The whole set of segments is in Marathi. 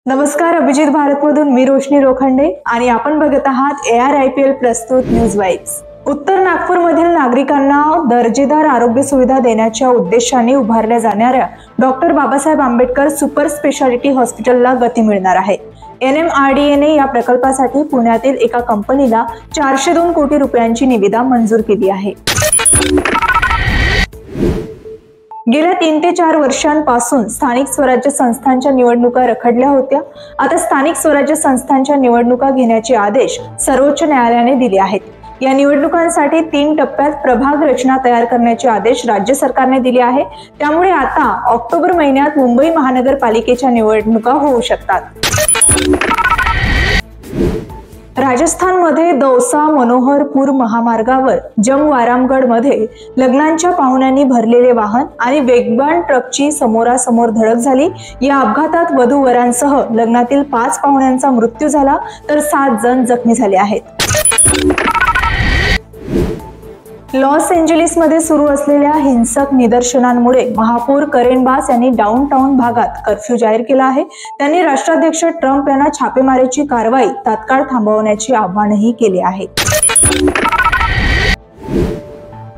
नमस्कार, अभिजित भारतमधून मी रोशनी लोखंडे आणि आपण बघत आहात ARIPL प्रस्तुत न्यूज वाइब्स। उत्तर नागपूरमधील नागरिकांना दर्जेदार आरोग्य सुविधा देण्याच्या उद्देशाने उभारल्या जाणाऱ्या doctor Babasaheb Ambedkar super speciality हॉस्पिटलला गती मिळणार आहे। NMRDA ने या प्रकल्पासाठी पुण्यातील एका कंपनीला 402 कोटी रुपयांची निविदा मंजूर केली आहे। गेल्या 3 ते 4 वर्षांपासून स्थानिक स्वराज्य संस्थांच्या निवडणुका रखडल्या होत्या। आता स्थानिक स्वराज्य संस्थांच्या निवडणुका घेण्याचे आदेश सर्वोच्च न्यायालयाने दिले आहेत। या निवडणुकांसाठी 3 टप्प्यात प्रभाग रचना तयार करण्याचे आदेश राज्य सरकारने दिले आहे। त्यामुळे आता ऑक्टोबर महिन्यात मुंबई महानगरपालिकेच्या निवडणुका होऊ शकतात। राजस्थानमध्ये दौसा मनोहरपूर महामार्गावर जमवारामगड मध्ये लग्नांच्या पाहुण्यांनी भरलेले वाहन आणि वेगवान ट्रकची समोरासमोर धडक झाली। या अपघातात वधूवरांसह लग्नातील 5 पाहुण्यांचा मृत्यू झाला तर 7 जण जखमी झाले आहेत। लॉस एंजेलिसमध्ये सुरू असलेल्या हिंसक निदर्शनांमुळे महापौर करेन बास यांनी डाउनटाउन भागात कर्फ्यू जाहीर केला आहे। त्यांनी राष्ट्राध्यक्ष ट्रम्प यांना छापेमारीची कारवाई तात्काळ थांबवण्याचे आवाहनही केले आहे।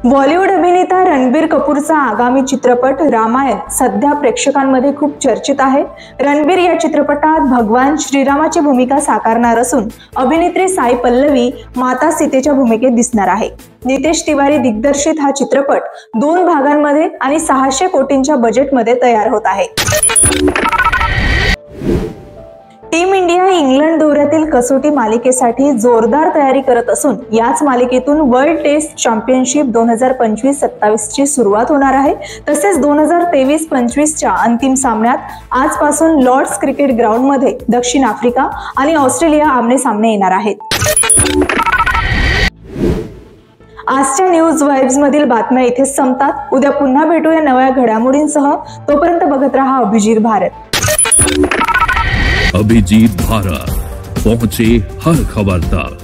बॉलिवूड अभिनेता रणबीर कपूरचा आगामी चित्रपट रामायण सध्या प्रेक्षकांमध्ये खूप चर्चित आहे। रणबीर या चित्रपटात भगवान श्रीरामाची भूमिका साकारणार असून अभिनेत्री साई पल्लवी माता सीतेच्या भूमिकेत दिसणार आहे। नितेश तिवारी दिग्दर्शित हा चित्रपट 2 भागांमध्ये आणि 600 कोटींच्या बजेटमध्ये तयार होत आहे। टीम इंडिया इंग्लंड दौऱ्यातील कसोटी मालिकेसाठी जोरदार तयारी करत असून याच मालिकेतून वर्ल्ड टेस्ट चॅम्पियनशिप 2025-27 ची सुरुवात होणार आहे। तसेच 2023-25 च्या अंतिम सामन्यात आजपासून लॉर्ड्स क्रिकेट ग्राउंड मध्ये दक्षिण आफ्रिका आणि ऑस्ट्रेलिया आमने सामने येणार आहेत। आजच्या न्यूज वाइब्स मधील बातम्या इथेच संपतात। उद्या पुन्हा भेटूया नव्या घडामोडींसह। तोपर्यंत बघत रहा अभिजित भारत। अभिजीत भारत, पहुंचे हर खबर तक।